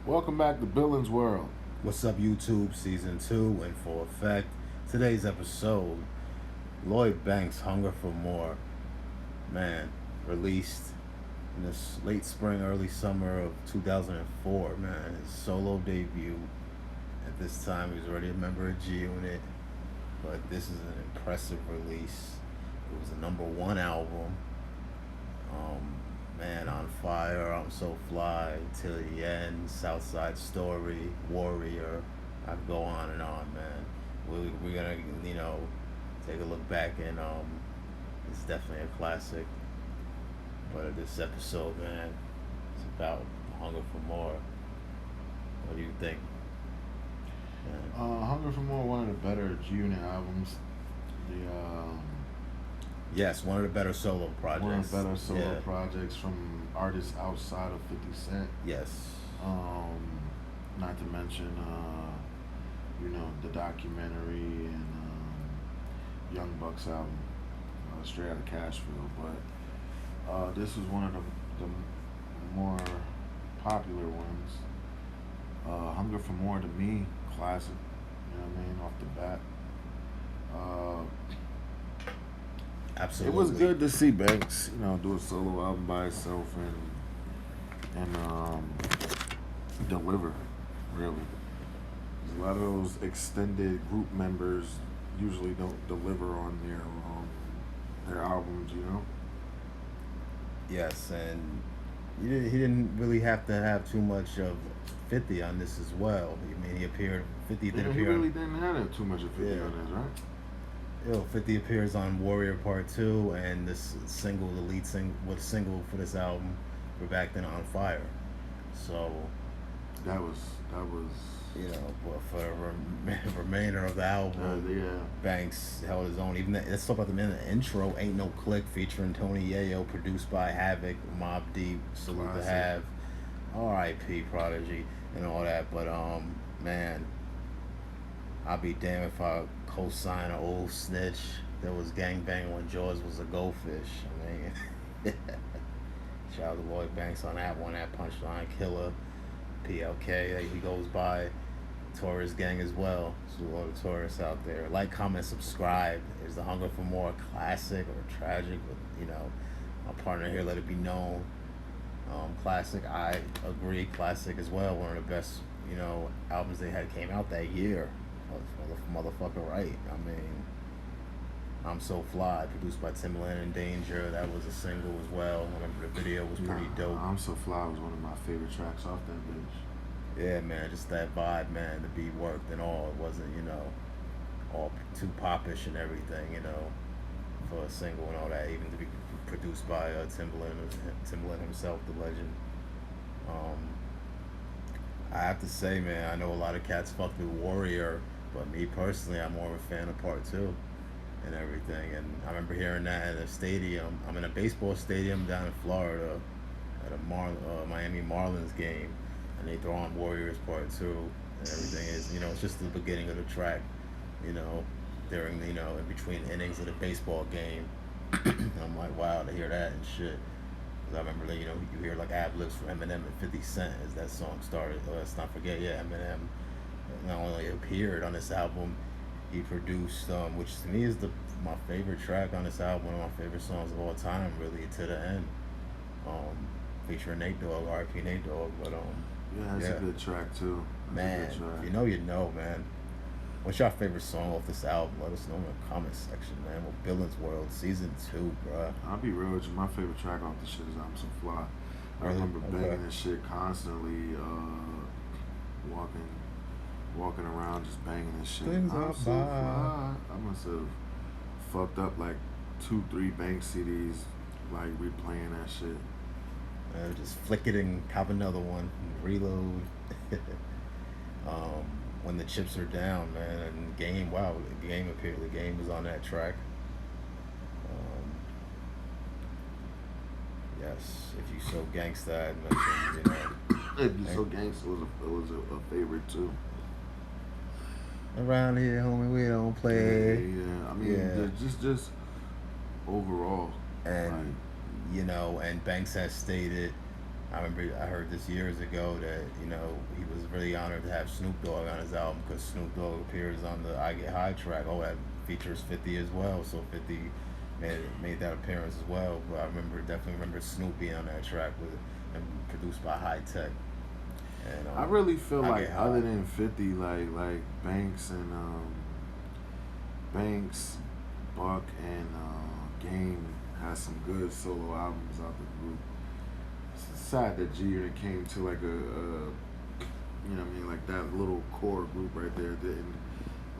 Welcome back to Billins World. What's up, YouTube? Season 2 in full effect. Today's episode, Lloyd Banks' Hunger for More. Man, released in this late spring, early summer of 2004. Man, his solo debut. At this time, he was already a member of G Unit, but this is an impressive release. It was a #1 album. Man on Fire, I'm So Fly, Till the End, Southside Story, Warrior. I could go on and on, man. We're gonna, take a look back and it's definitely a classic. But this episode, man, it's about hunger for more. What do you think, man? Hunger for More, one of the better G Unit albums. The Yes, one of the better solo projects. One of the better solo projects from artists outside of 50 Cent. Yes. Not to mention, the documentary and Young Buck's album, Straight Outta Cashville. But this was one of the more popular ones. Hunger for More, to me, classic. You know what I mean? Off the bat. Absolutely. It was good to see Banks, do a solo album by himself and deliver. Really, a lot of those extended group members usually don't deliver on their albums. Yes, and he didn't really have to have too much of 50 on this as well. I mean, he appeared. 50 did Yeah, appear. he really didn't have too much of 50 on this, right? 50 appears on Warrior Part 2, and this single, the lead single for this album, we're back then On Fire. So that was but for the remainder of the album, Banks held his own. Even let's talk about the intro, Ain't No Click, featuring Tony Yayo, produced by Havoc, Mobb Deep, Salute to Have, R.I.P. Prodigy, and all that. But man, I'll be damned if I co-sign an old snitch that was gangbanging when Jaws was a goldfish. I mean, shout out to Lloyd Banks on that one, that punchline killer. PLK, he goes by Taurus Gang as well. So a lot of tourists out there. Like, comment, subscribe. Is the Hunger for More classic or tragic? But, my partner here, let it be known. Classic, I agree. Classic as well. One of the best, albums they had came out that year. Motherfucker, right? I mean, I'm So Fly, produced by Timbaland and Danger. That was a single as well. I remember the video was pretty dope. I'm So Fly was one of my favorite tracks off that bitch. Yeah, man, just that vibe, man. The beat worked and all. It wasn't, all too popish and everything, for a single and all that. Even to be produced by Timbaland himself, the legend. I have to say, man, I know a lot of cats fucked with Warrior, but me personally, I'm more of a fan of Part 2 and everything. And I remember hearing that at a stadium. I'm in a baseball stadium down in Florida at a Miami Marlins game, and they throw on Warriors Part 2, and everything is, it's just the beginning of the track, during, in between innings of the baseball game. I'm like, wow, to hear that and shit. I remember, you hear like ad-libs from Eminem and 50 Cent as that song started. Let's not forget, Eminem not only appeared on this album, he produced, which to me is my favorite track on this album, one of my favorite songs of all time, really, To the End, featuring Nate Dogg, R.I.P. Nate Dogg. But it's a good track too. Man, man. What's your favorite song off this album? Let us know in the comment section, man. Well, BILLINS World Season 2, bruh. I'll be real with you. My favorite track off this shit is I'm So Fly. I remember banging this shit constantly, walking around just banging this shit. Things I'm are so fly. I must have fucked up like 2-3 bank CDs, like replaying that shit. Just flick it and cop another one. Reload. When the chips are down, man, and Game appeared. The Game was on that track. Yes, If You So Gangsta, I mentioned, If You So Gangsta was a favorite too. Around here, homie, we don't play. Yeah. I mean, just overall. And, and Banks has stated I remember I heard this years ago that he was really honored to have Snoop Dogg on his album because Snoop Dogg appears on the "I Get High" track. Oh, that features 50 as well, so 50 made that appearance as well. But I definitely remember Snoop being on that track with and produced by High Tech. And I really feel like other than 50, like Banks and Banks, Buck and Game has some good solo albums out the group. It's sad that G Unit came to like like that little core group right there didn't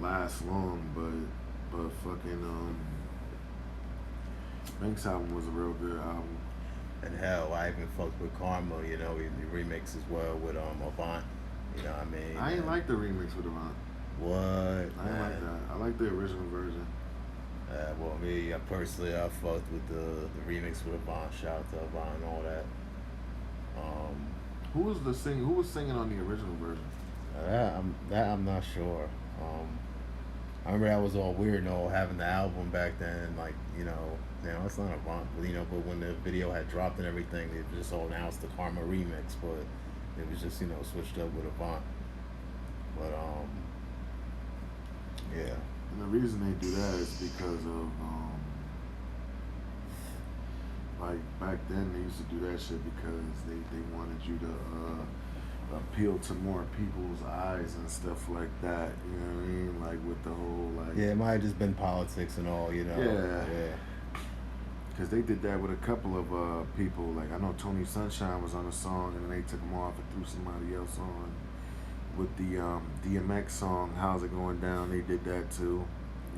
last long, but fucking Banks album was a real good album. And hell, I even fucked with Karma, he remix as well with Avant. You know what I mean? I ain't like the remix with Avant. What? I ain't like that. I like the original version. Well, me, I fucked with the remix with Avant. Shout out to Avant and all that. Who was singing on the original version? I'm not sure. I remember that was all weird, having the album back then, like, it's not Avant, but when the video had dropped and everything, they just all announced the Karma remix, but it was just, switched up with Avant. But, yeah. And the reason they do that is because of, like, back then they used to do that shit because they wanted you to appeal to more people's eyes and stuff like that, you know what I mean? Like, with the whole, like... Yeah, it might have just been politics and all, Yeah. Because they did that with a couple of people. Like, I know Tony Sunshine was on a song, and then they took him off and threw somebody else on. With the DMX song, How's It Going Down, they did that too.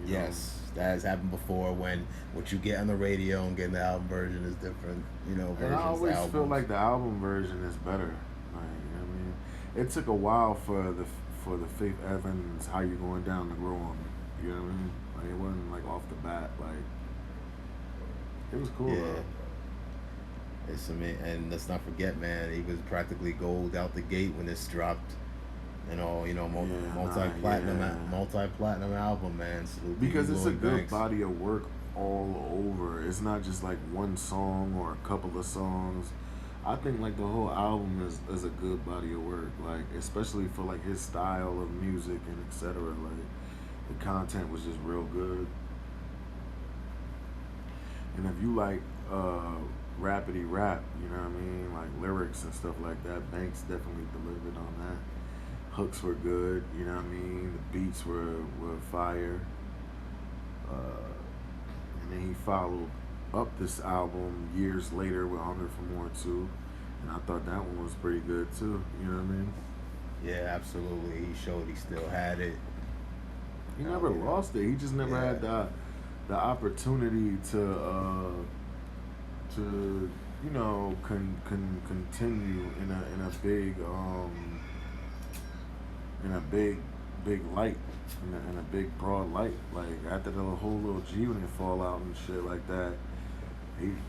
Yes, that has happened before when what you get on the radio and getting the album version is different, versions. And I always feel like the album version is better. Like, I mean, it took a while for the Faith Evans How You Going Down to grow on me. You know what I mean? Like, it wasn't like off the bat. Like, it was cool. Yeah. And let's not forget, man, he was practically gold out the gate when this dropped. Multi-platinum album, man. Salute because it's Lloyd a good Banks. body of work all over. It's not just like one song or a couple of songs. I think like the whole album is a good body of work. Like, especially for like his style of music and etc. Like, the content was just real good. And if you like rapidy rap, you know what I mean, like lyrics and stuff like that, Banks definitely delivered on that. Hooks were good, you know what I mean? The beats were fire. And then he followed up this album years later with Hunger for More too. And I thought that one was pretty good too, you know what I mean? Yeah, absolutely. He showed he still had it. He never lost it. He just never had the opportunity to continue in a big light, in a big broad light. Like, after the whole little G Unit fallout and shit like that,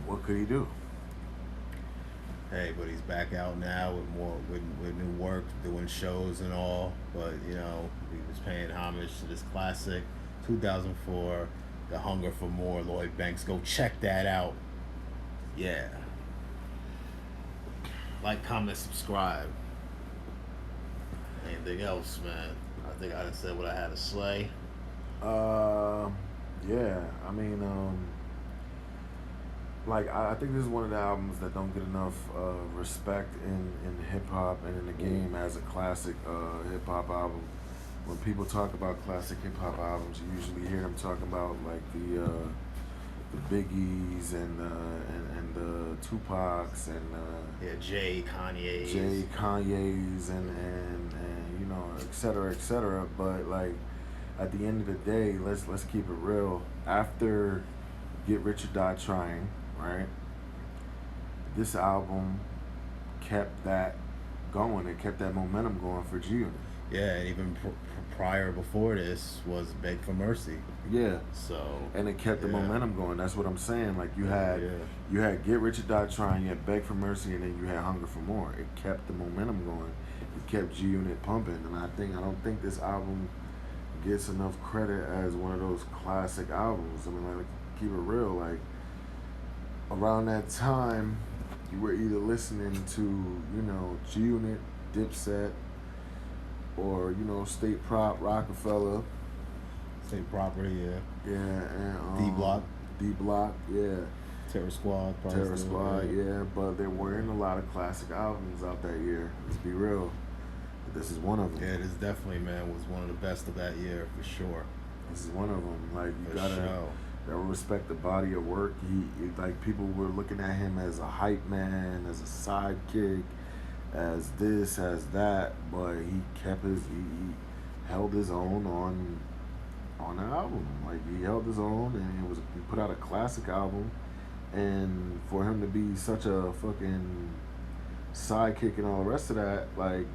what could he do? Hey, but he's back out now with new work, doing shows and all. But he was paying homage to this classic, 2004, The Hunger for More, Lloyd Banks. Go check that out. Yeah. Like, comment, subscribe. Anything else, man? I think I done said what I had to say. Yeah. I mean, like, I think this is one of the albums that don't get enough respect in hip hop and in the game as a classic hip hop album. When people talk about classic hip hop albums, you usually hear them talking about like the Biggies and the Tupacs and Kanye's and et cetera. But like, at the end of the day, let's keep it real. After Get Rich or Die Trying, right? This album kept that going. It kept that momentum going for G Unit. Yeah, and even prior before this was Beg for Mercy. Yeah. So. And it kept the momentum going. That's what I'm saying. Like, you had Get Rich or Die Trying, you had Beg for Mercy, and then you had Hunger for More. It kept the momentum going. It kept G Unit pumping, and I don't think this album gets enough credit as one of those classic albums. I mean, like, keep it real. Like, around that time, you were either listening to, you know, G-Unit, Dipset, or, you know, State Prop, Rockefeller. State Property, yeah. Yeah, and D-Block. D-Block, yeah. Terror Squad. Terror Squad, yeah. But there weren't a lot of classic albums out that year. Let's be real. But this is one of them. Yeah, this definitely, man, was one of the best of that year, for sure. This is one of them. Like, you gotta respect the body of work. He like, people were looking at him as a hype man, as a sidekick, as this, as that, but he kept he held his own on the album. Like, he held his own, and he put out a classic album. And for him to be such a fucking sidekick and all the rest of that, like,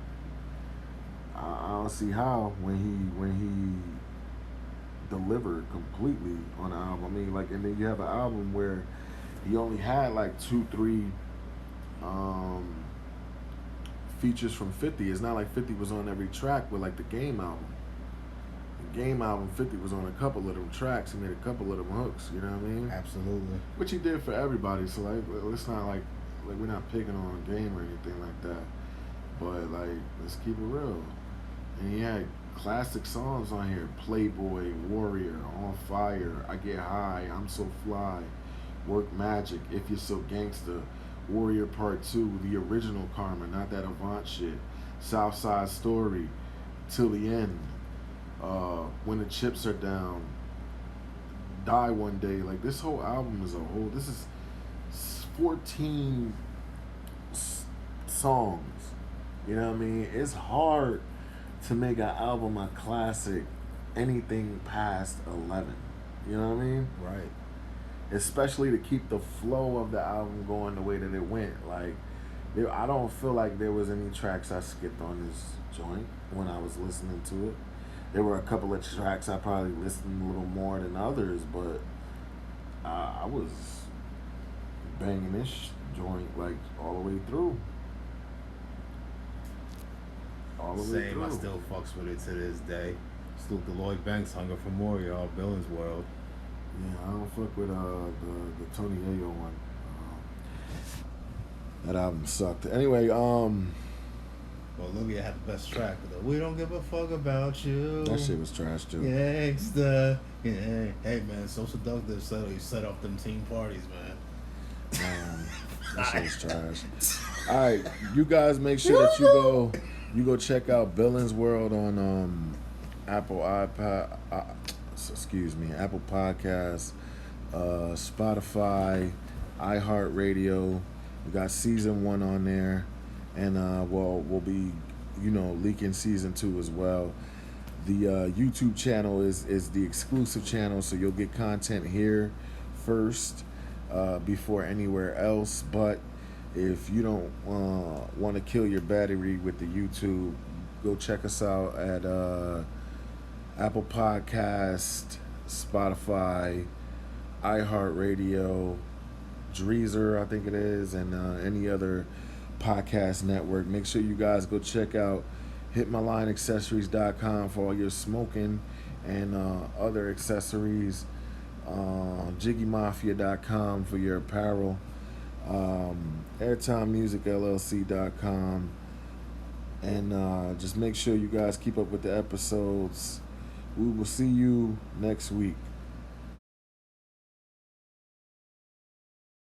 I don't see how when he delivered completely on the album. I mean, like, and then you have an album where he only had like 2-3 features from 50. It's not like 50 was on every track with like the Game album. The Game album, 50 was on a couple of them tracks. He made a couple of them hooks, you know what I mean? Absolutely. Which he did for everybody, so like, it's not like we're not picking on Game or anything like that. But like, let's keep it real. And he had classic songs on here: Playboy, Warrior, On Fire, I Get High, I'm So Fly, Work Magic, If You're So Gangsta, Warrior Part 2, the original Karma, not that Avant shit, Southside Story, Till the End, When the Chips Are Down, Die One Day. Like, this whole album is a whole, this is 14 songs. You know what I mean? It's hard to make an album a classic anything past 11. You know what I mean? Right. Especially to keep the flow of the album going the way that it went. Like, I don't feel like there was any tracks I skipped on this joint when I was listening to it. There were a couple of tracks I probably listened a little more than others, but I was banging this joint like all the way through. Same, I still fucks with it to this day. Salute the Lloyd Banks, Hunger for More, y'all. Billins World. Yeah, I don't fuck with the Tony Yayo one. That album sucked. Anyway, well, Olivia had the best track. We Don't Give a Fuck About You. That shit was trash too. Gangsta. Yeah. Hey man, So Seductive set off them team parties, man. That shit was trash. All right, you guys make sure that you go check out Billins World on Apple Podcasts, Spotify, iHeartRadio. We got season 1 on there, and we'll be, leaking season 2 as well. The YouTube channel is the exclusive channel, so you'll get content here first before anywhere else. But if you don't want to kill your battery with the YouTube, go check us out at Apple Podcast, Spotify, iHeartRadio, Dreezer, I think it is, and any other podcast network. Make sure you guys go check out HitMyLineAccessories.com for all your smoking and other accessories. JiggyMafia.com for your apparel. AirTimeMusicLLC.com. And just make sure you guys keep up with the episodes. We will see you next week.